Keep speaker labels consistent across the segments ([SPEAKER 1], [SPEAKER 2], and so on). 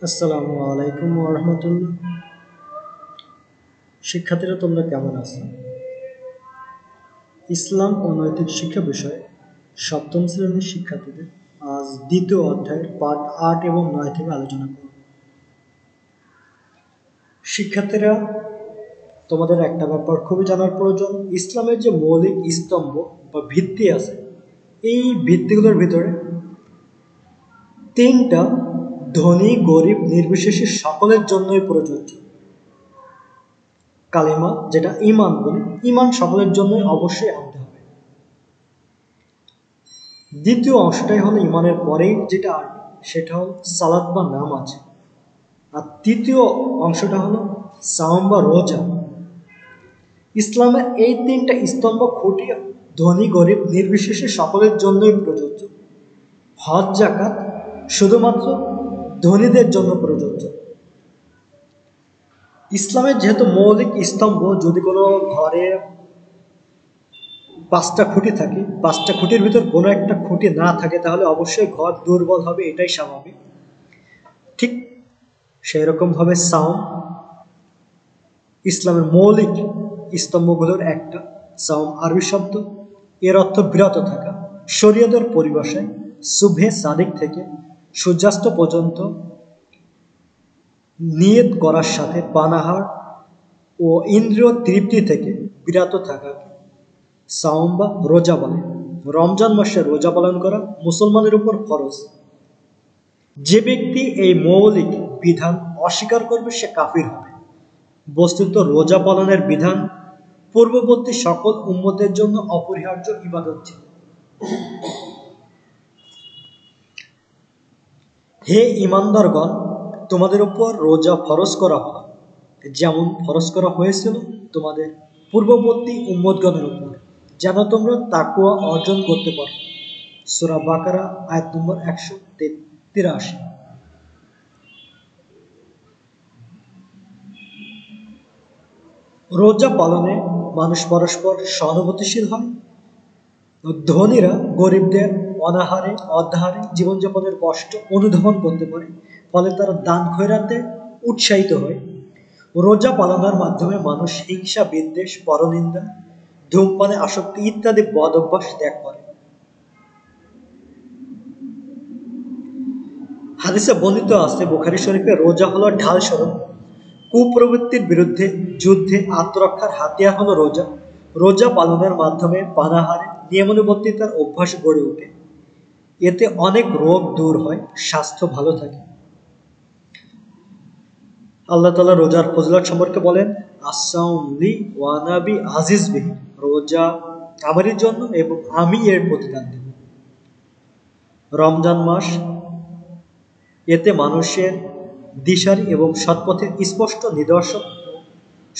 [SPEAKER 1] আসসালামু আলাইকুম ওরহমতুল্লাহ। শিক্ষার্থীরা তোমরা কেমন আছো? ইসলাম ও নৈতিক শিক্ষা বিষয়ে সপ্তম শ্রেণীর শিক্ষার্থীদের আজ দ্বিতীয় অধ্যায়ের পাঠ ৮ এবং ৯ থেকে আলোচনা করব। শিক্ষার্থীরা, তোমাদের একটা ব্যাপার খুবই জানার প্রয়োজন। ইসলামের যে মৌলিক স্তম্ভ বা ভিত্তি আছে, এই ভিত্তিগুলোর ভিতরে তিনটা ধনী গরিব নির্বিশেষে সকলের জন্যই প্রযোজ্য। কালিমা, যেটা ঈমান বলে, ঈমান সকলের জন্যই অবশ্যই আনতে হবে। দ্বিতীয় অংশটাই হলো ঈমানের পরেই যেটা আসবে, সেটা হলো সালাত বা নামাজ। আর তৃতীয় অংশটা হলো সাওম বা রোজা। ইসলামের এই তিনটা স্তম্ভ খুঁটি ধনী গরিব নির্বিশেষে সকলের জন্যই প্রযোজ্য। হজ যাকাত শুধুমাত্র ধনীদের জন্য প্রযোজ্য। ইসলামের যেহেতু মৌলিক স্তম্ভ, যদি কোনো ঘরে 5টা খুঁটি থাকে, 5টা খুঁটির ভিতর কোনো একটা খুঁটি না থাকে, তাহলে অবশ্যই ঘর দুর্বল হবে, এটাই স্বাভাবিক। ঠিক সেই রকম ভাবে সাওম ইসলামের মৌলিক স্তম্ভগুলোর একটা। সাওম আরবি শব্দ, এর অর্থ বিরত থাকা। শরীয়তের পরিভাষায় সুবহে সাদিক থেকে সূর্যাস্ত পর্যন্ত নিয়ত করার সাথে পানাহার ও ইন্দ্রিয় তৃপ্তি থেকে বিরত থাকাকে সাওম বা রোজা বলে। রমজান মাসে রোজা পালন করা মুসলমানের উপর ফরজ। যে ব্যক্তি এই মৌলিক বিধান অস্বীকার করবে সে কাফির হবে। বস্তুত রোজা পালনের বিধান পূর্ববর্তী সকল উম্মতের জন্য অপরিহার্য ইবাদত ছিল। হে ঈমানদারগণ, তোমাদের উপর রোজা ফরজ করা হলো যেমন ফরজ করা হয়েছিল তোমাদের পূর্ববর্তী উম্মতগণের উপর, যেন তোমরা তাকওয়া অর্জন করতে পারো। সূরা বাকারা আয়াত নম্বর 183। রোজা পালনে মানুষ পরস্পর সহানুভূতিশীল হয়। ধনীরা গরিবদের অনাহারে অর্ধাহারে জীবনযাপনের কষ্ট অনুধাবন করতে পারে, ফলে তারা দান খয়রাতে উৎসাহিত হয়। রোজা পালনের মাধ্যমে মানুষ হিংসা বিদ্বেষ পরনিন্দা ধূমপানে আসক্তি ইত্যাদি বদ অভ্যাস ত্যাগ করে। হাদিসে বর্ণিত আছে বুখারী শরীফে, রোজা হলো ঢাল স্বরূপ। কুপ্রবৃত্তির বিরুদ্ধে যুদ্ধে আত্মরক্ষার হাতিয়ার হলো রোজা। রোজা পালনের মাধ্যমে পানাহারে নিয়মানুবর্তিতার অভ্যাস গড়ে ওঠে। এতে অনেক রোগ দূর হয়, স্বাস্থ্য ভালো থাকে। আল্লাহ তাআলা রোজার ফজিলত সম্পর্কে বলেন, আস-সাওমু লি ওয়া আনা বি আজিজ বিহি, রোজা আমারই জন্য এবং আমি এর প্রতিদান দেব। রমজান মাস, এতে মানুষের দিশারি এবং সৎপথের স্পষ্ট নিদর্শন ও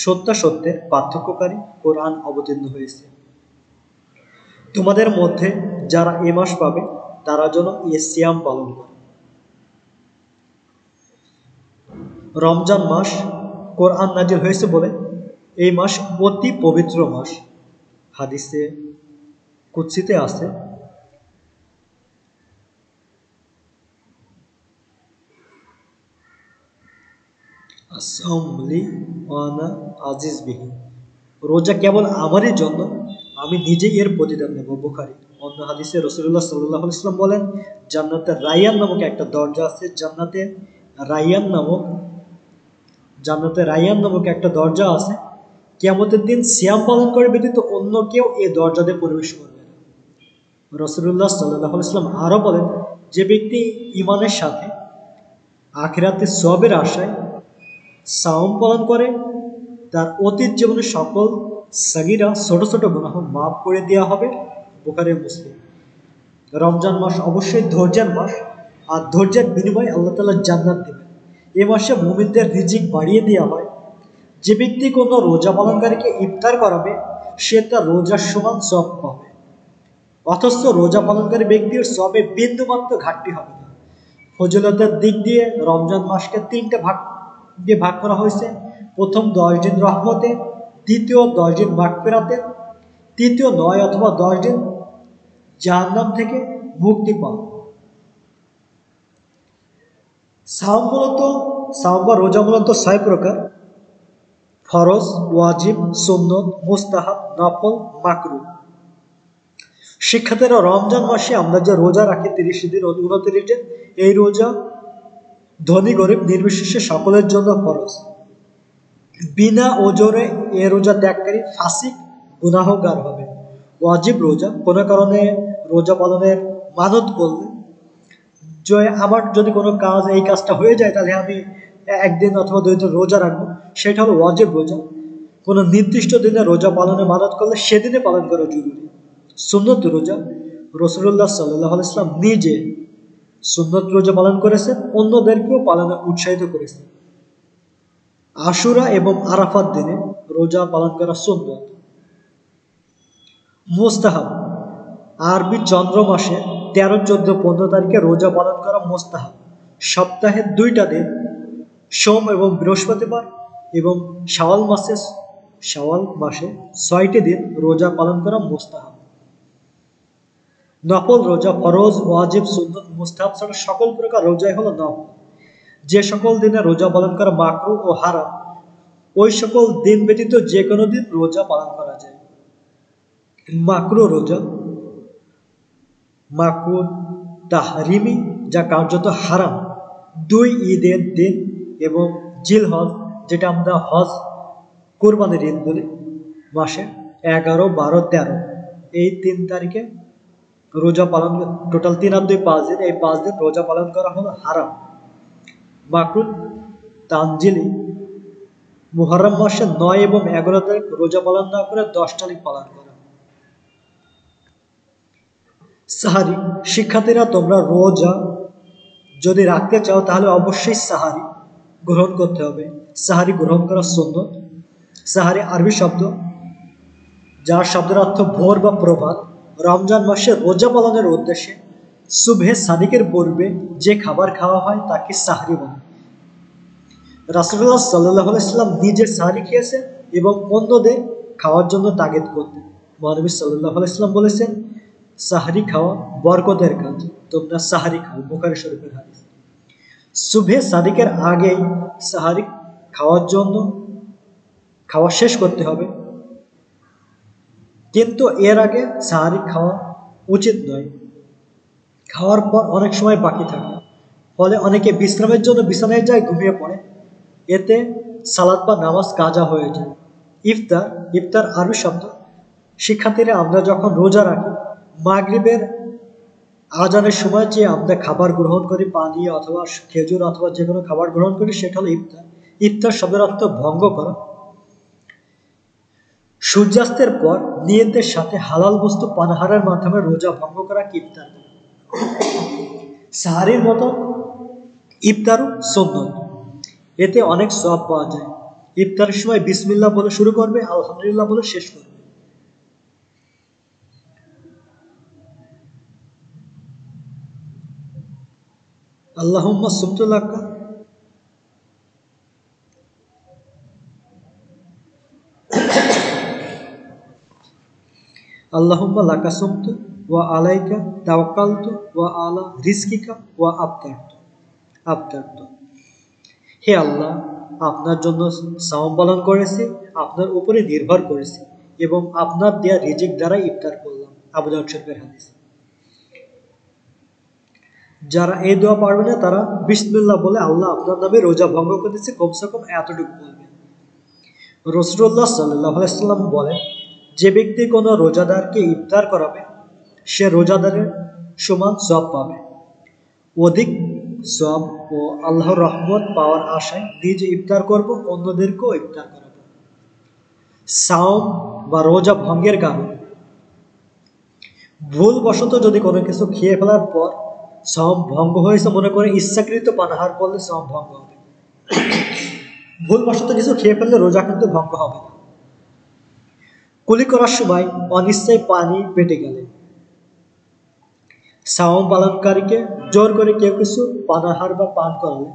[SPEAKER 1] সত্যাসত্যের পার্থক্যকারী কোরআন অবতীর্ণ হয়েছে। তোমাদের মধ্যে যারা এ মাস পাবে তারা যেন এ সিয়াম পালন করে। রমজান মাস কোরআন নাজিল হয়েছে বলে এই মাস অতি পবিত্র মাস। হাদিসে কুদসিতে আছে, আস-সাওমু লি ওয়া আনা আজিজ বিহি, রোজা কেবল আমারই জন্য, আমি নিজেই এর প্রতিদান নেব। বুখারী। অন্য হাদিসে রাসূলুল্লাহ সাল্লাল্লাহু আলাইহি ওয়াসাল্লাম বলেন, জান্নাতের রায়্যান নামক একটা দরজা আছে। জান্নাতের রায়্যান নামক একটা দরজা আছে। কিয়ামতের দিন সিয়াম পালন করে ব্যতীত অন্য কেউ এই দরজা দিয়ে প্রবেশ করবে না। রাসূলুল্লাহ সাল্লাল্লাহু আলাইহি ওয়াসাল্লাম আরো বলেন, যে ব্যক্তি ঈমানের সাথে আখিরাতে সওয়াবের আশায় সাওম পালন করে, তার অতীত জীবনের সকল সাগীরা ছোট ছোট গুনাহ মাফ করে দেওয়া হবে। বুখারী মুসলিম। রমজান মাস অবশ্যই ধৈর্যের মাস, আর ধৈর্যের বিনিময়ে আল্লাহ তাআলা জান্নাত দেবেন। এ মাসে মুমিনদের রিজিক বাড়িয়ে দেওয়া হয়। যে ব্যক্তি কোনো রোজা পালনকারীকে ইফতার করাবে, সে তার রোজার সমান সওয়াব পাবে, অথচ রোজা পালনকারী ব্যক্তির সওয়াবে বিন্দুমাত্র ঘাটতি হবে না। ফজিলতের দিক দিয়ে রমজান মাসকে 3টে ভাগ দিয়ে ভাগ করা হয়েছে। প্রথম 10 দিন রহমতে, দ্বিতীয় 10 দিন মাগফিরাতে, তৃতীয় 9 অথবা 10 দিন জাহান্নাম থেকে মুক্তি পাওয়া। সাওম মূলত সাওম বা রোজা মূলত 6 প্রকার: ফরজ, ওয়াজিব, সুন্নত, মুস্তাহাব, নফল, মাকরু। শিক্ষার্থীরা, রমজান মাসে আমরা যে রোজা রাখি 30 দিন 29 দিন, এই রোজা ধনী গরিব নির্বিশেষে সকলের জন্য ফরজ। বিনা ওজরে এ রোজা ত্যাগকারী ফাসিক, গুনাহগার হবে। ওয়াজিব রোজা, কোনো কারণে রোজা পালনের মানত করলে, যে আমার যদি কোনো কাজ, এই কাজটা হয়ে যায় তাহলে আমি একদিন অথবা 2 দিন রোজা রাখবো, সেটা হলো ওয়াজিব রোজা। কোনো নির্দিষ্ট দিনে রোজা পালনের মানত করলে সেদিনে পালন করা জরুরি। সুন্নত রোজা, রাসূলুল্লাহ সাল্লাল্লাহু আলাইহি ওয়াসাল্লাম নিজে সুন্নত রোজা পালন করেছেন, অন্যদেরকেও পালনে উৎসাহিত করেছেন। আশুরা এবং আরাফাত দিনে রোজা পালন করা সুন্নত। মুস্তাহাব, আরবি চন্দ্র মাসে 13, 14, 15 তারিখে রোজা পালন করা মুস্তাহাব। সপ্তাহের 2টা দিন, সোম এবং বৃহস্পতিবার, এবং শাওয়াল মাসে 6টি দিন রোজা পালন করা মুস্তাহাব। নফল রোজা, ফরজ, ওয়াজিব, সুন্নত, মুস্তাহাব ছাড়া সকল প্রকার রোজাই হলো নফল। যে সকল দিনে রোজা পালন করা মাকরুহ ও হারাম, ওই সকল দিন ব্যতীত যে কোনো দিন রোজা পালন করা যায়। মাকরুহ রোজা, মাকরুহ তাহরিমি, যা কার্যত হারাম, 2 ঈদের দিন এবং জিলহজ, যেটা আমরা হজ কোরবানির ঈদ বলি, মাসে 11, 12, 13 এই 3 তারিখে রোজা পালন, টোটাল 3 আর 2 5 দিন, এই 5 দিন রোজা পালন করা হলো হারাম। মাকরুহ তানজিলি, মুহররম মাসে 9 এবং 11 তারিখ রোজা পালন না করে 10 তারিখ পালন করা। সাহারি, শিক্ষার্থীরা তোমরা রোজা যদি রাখতে চাও তাহলে অবশ্যই সাহারি গ্রহণ করতে হবে। সাহারি গ্রহণ করা সুন্নত। সাহারি আরবি শব্দ, যার শব্দের অর্থ ভোর বা প্রভাত। রমজান মাসে রোজা পালনের উদ্দেশ্যে সুবহে সাদিকের পূর্বে যে খাবার খাওয়া হয় তাকে সাহারি বলে। রাসূলুল্লাহ সাল্লাল্লাহু আলাইহি ওয়াসাল্লাম নিজে সাহারি খেয়েছেন এবং অন্যদের খাওয়ার জন্য তাগিদ করতেন। মহানবী সাল্লাল্লাহু আলাইহি ওয়াসাল্লাম বলেছেন, সাহারি খাওয়া বরকতের কাজ, তোমরা সাহারি খাও। বুখারী শরীফের হাদিস। সুবহে সাদিকের আগেই সাহারি খাওয়া শেষ করতে হবে, কিন্তু এর আগে সাহারি খাওয়া উচিত নয়। খাওয়ার পর অনেক সময় বাকি থাকে, ফলে অনেকে বিশ্রামের জন্য বিছানায় যায়, ঘুমিয়ে পড়ে, এতে সালাত বা নামাজ কাজা হয়ে যায়। ইফতার আরবি শব্দ। শিক্ষার্থীরা, আমরা যখন রোজা রাখি, মাগরিবের আজানের সময় যে আমরা খাবার গ্রহণ করি, পানি অথবা খেজুর অথবা যে কোনো খাবার গ্রহণ করি, সেটা হলো ইফতার। ইফতার শব্দের অর্থ ভঙ্গ করা। সূর্যাস্তের পর নিয়তের সাথে হালাল বস্তু পানাহারের মাধ্যমে রোজা ভঙ্গ করা ইফতার। সাহারির মতো ইফতারও সুন্নত, এতে অনেক সওয়াব পাওয়া যায়। ইফতারের সময় বিসমিল্লাহ বলে শুরু করবে, আলহামদুলিল্লাহ বলে শেষ করবে। আল্লাহুম্মা সুমতু লাকা আল্লাহুম্মা লাকা সুমতু ওয়া আলাইকা তাওয়াক্কালতু ওয়া আলা রিজকিকা ওয়া আফতারতু। হে আল্লাহ, আপনার জন্য সাওম পালন করেছি, আপনার উপরে নির্ভর করেছি এবং আপনার দেয়া রিজিক দ্বারা ইফতার করলাম। আবু দাউদ শরীফের হাদিস। যারা এই দোয়া পারবে না তারা বিসমিল্লাহ বলে আল্লাহ আপনার নামে রোজা ভঙ্গ করেছে কমসে কম এতটুকু বলবে। রাসূলুল্লাহ সাল্লাল্লাহু আলাইহি ওয়াসাল্লাম বলেন, যে ব্যক্তি কোনো রোজাদারকে ইফতার করাবে সে রোজাদারের সমান সওয়াব পাবে। অধিক সওয়াব ও আল্লাহর রহমত পাওয়ার আশায় নিজে ইফতার করব, অন্যদেরকেও ইফতার করাবো। সাওম বা রোজা ভঙ্গের কারণ, ভুলবশত যদি কোনো কিছু খেয়ে ফেলার পর সাওম ভঙ্গ হয়েছে মনে করে ইচ্ছাকৃত পানাহার করলে সাওম ভঙ্গ হবে। ভুলবশত কিছু খেয়ে ফেললে রোজা কিন্তু ভঙ্গ হবে না। কুলি করার সময় অনিচ্ছায় পানি পেটে গেলে, সাওম পালনকারীকে জোর করে কেউ কিছু পানাহার বা পান করালে,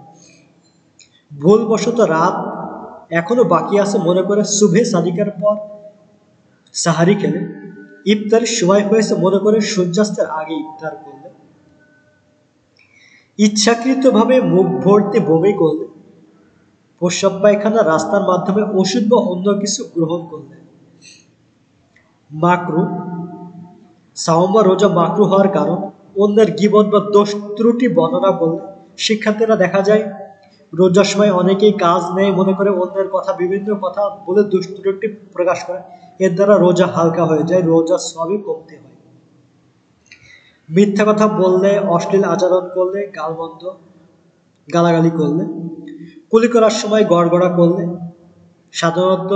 [SPEAKER 1] ভুলবশত রাত এখনো বাকি আছে মনে করে সুবহে সাদিকের পর সাহারি খেলে, ইফতারের সময় হয়েছে মনে করে সূর্যাস্তের আগে ইফতার করলে, ইচ্ছাকৃতভাবে মুখ ভর্তি বমি করলে, প্রস্রাব পায়খানা রাস্তার মাধ্যমে ওষুধ বা অন্য কিছু গ্রহণ করলে। মাকরু, সাওম বা রোজা মাকরু হওয়ার কারণ অন্যের গীবত বা দোষ ত্রুটি বর্ণনা করলে। শিক্ষার্থীরা দেখা যায় রোজার সময় অনেকেই কাজ নেই মনে করে অন্যের কথা বিভিন্ন কথা বলে দোষ ত্রুটি প্রকাশ করে, এর দ্বারা রোজা হালকা হয়ে যায়, রোজার সবই কমতে হয়। মিথ্যা কথা বললে, অশ্লীল আচরণ করলে, গালমন্দ গালাগালি করলে, কুলি করার সময় গড়গড়া করলে। সাধারণত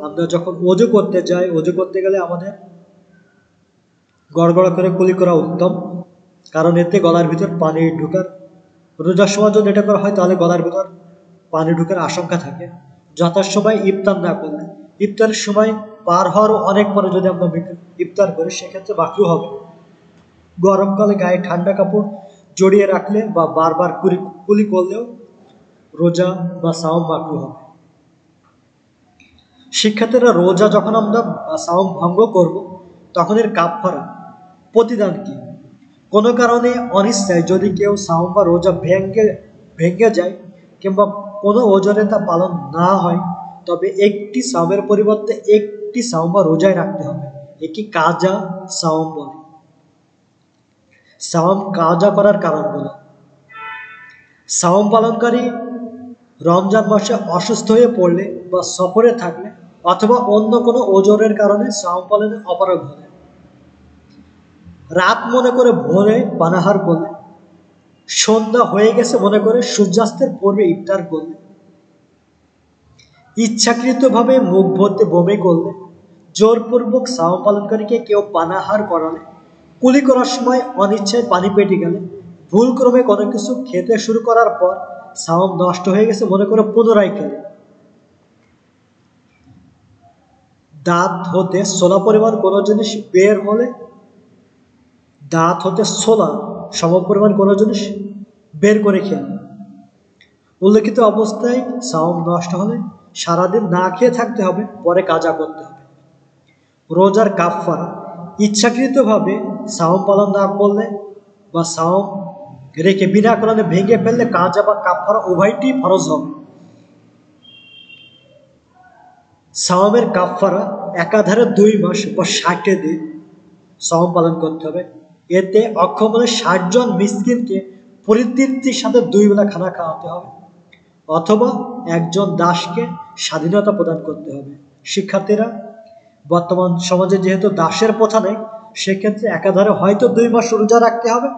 [SPEAKER 1] আমরা যখন ওযু করতে যাই, ওযু করতে গেলে আমাদের গড়গড়া করে কুলি করা উত্তম, কারণ এতে গলার ভিতর পানি ঢোকার, রোজার সময় যদি এটা করা হয় তাহলে গলার ভিতর পানি ঢোকার আশঙ্কা থাকে। যথাসময় ইফতার না করলে, ইফতারের সময় পার হওয়ারও অনেক পরে যদি আমরা ইফতার করি সেক্ষেত্রে মাকরু হবে। গরমকালে গায়ে ঠান্ডা কাপড় জড়িয়ে রাখলে বা বারবার কুলি করলেও রোজা বা সাওম মাকরু হবে। শিক্ষার্থীরা রোজা যখন আমরা সাওম ভঙ্গ করব তখন এর কাফারা প্রতিদান কি? কোনো কারণে অনিচ্ছায় যদি কেউ সাওম বা রোজা ভেঙে যায় কিংবা কোনো ওজনে তা পালন না হয় তবে একটি সাওমের পরিবর্তে একটি সাওম বা রোজায় রাখতে হবে। একে কাজা সাওম বলে। সাওম কাজা করার কারণগুলো: সাওম পালনকারী রমজান মাসে অসুস্থ হয়ে পড়লে বা সফরে থাকলে অথবা অন্য কোনো ওজনের কারণে সাওম পালনে অপারগ হলে, রাত মনে করে ভোরে পানাহার করলে, সন্ধ্যা হয়ে গেছে মনে করে সূর্যাস্তের পূর্বে ইফতার করলে, ইচ্ছাকৃতভাবে মুখ ভর্তি বমি করলে, জোরপূর্বক সাওম পালনকারীকে কেউ পানাহার করালে, কুলি করার সময় অনিচ্ছায় পানি পেটে গেলে, ভুলক্রমে কোনো কিছু খেতে শুরু করার পর সাওম নষ্ট হয়ে গেছে মনে করে পুনরায় খেলে, দাঁত হতে ছোলা পরিমাণ কোনো জিনিস বের হলে, দাঁত হতে ছোলা সমপরিমাণ কোনো জিনিস বের করে খেলে। উল্লেখিত অবস্থায় সাওম নষ্ট হলে সারাদিন না খেয়ে থাকতে হবে, পরে কাজা করতে হবে। রোজার কাফারা: ইচ্ছাকৃতভাবে সাওম পালন না করলে বা সাওম রেখে বিনা কারণে ভেঙে ফেললে কাজা বা কাফারা উভয়টি ফরজ হবে। সাওমের কাফারা একাধারে 2 মাস বা 60 দিন সাওম পালন করতে হবে। এতে অক্ষম হলে 60 জন মিসকিনকে পরিতৃপ্তির সাথে 2 বেলা খানা খাওয়াতে হবে অথবা একজন দাসকে স্বাধীনতা প্রদান করতে হবে। শিক্ষার্থীরা, বর্তমান সমাজে যেহেতু দাসের প্রথা নেই সেক্ষেত্রে একাধারে হয়তো 2 মাস রোজা রাখতে হবে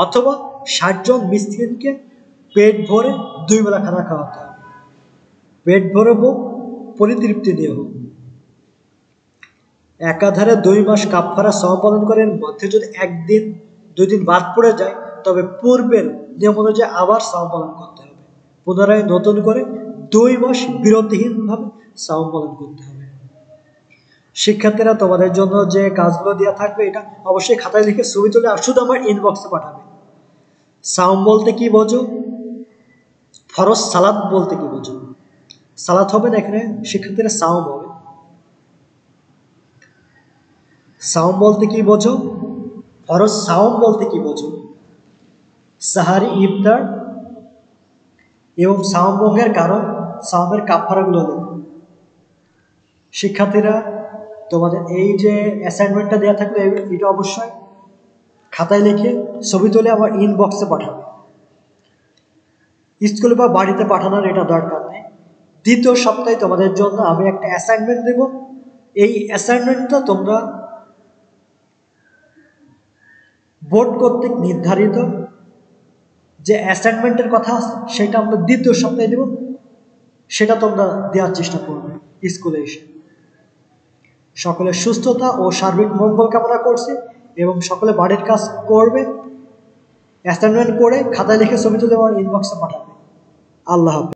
[SPEAKER 1] অথবা 60 জন মিসকিনকে পেট ভরে 2 বেলা খানা খাওয়াতে হবে। পেট ভরে হোক, পরিতৃপ্তি দিয়ে হোক। একাধারে 2 মাস কাফারা সাওম পালন করার মধ্যে যদি 1 দিন 2 দিন বাদ পড়ে যায় তবে পূর্বের নিয়ম অনুযায়ী আবার সাওম পালন করতে হবে, পুনরায় নতুন করে 2 মাস বিরতিহীনভাবে সাওম পালন করতে হবে। শিক্ষার্থীরা, তোমাদের জন্য যে কাজগুলো দেওয়া থাকবে এটা অবশ্যই খাতায় লিখে ছবি তুলে আর শুধু আমার ইনবক্সে পাঠাবে। সাওম বলতে কি বোঝো? ফরজ সালাত বলতে কি বোঝো? সালাত হবে না এখানে শিক্ষার্থীরা, সাওম হবে। সাওম বলতে কি বোঝো? ফরজ সাওম বলতে কি বোঝো? সাহারি, ইফতার এবং সাওম ভঙ্গের কারণ, সাওমের কাফারাগুলো দেবে। শিক্ষার্থীরা, তোমাদের এই যে অ্যাসাইনমেন্টটা দেওয়া থাকলে এটা অবশ্যই খাতায় লিখে ছবি তুলে আমার ইনবক্সে পাঠাবে। স্কুলে বা বাড়িতে পাঠানোর এটা দরকার নেই। দ্বিতীয় সপ্তাহে তোমাদের জন্য আমি একটা অ্যাসাইনমেন্ট দেব। এই অ্যাসাইনমেন্টটা তোমরা বোর্ড কর্তৃক নির্ধারিত যে অ্যাসাইনমেন্টের কথা সেটা আমরা দ্বিতীয় সপ্তাহে দেব, সেটা তোমরা দেওয়ার চেষ্টা করবে স্কুলে এসে। সকলের সুস্থতা ও সার্বিক মঙ্গল কামনা করছি এবং সকলে বাড়ির কাজ করবে, অ্যাসাইনমেন্ট করে খাতায় লিখে ছবি তুলে আমার ইনবক্সে পাঠাবে। আল্লাহ হাফেজ।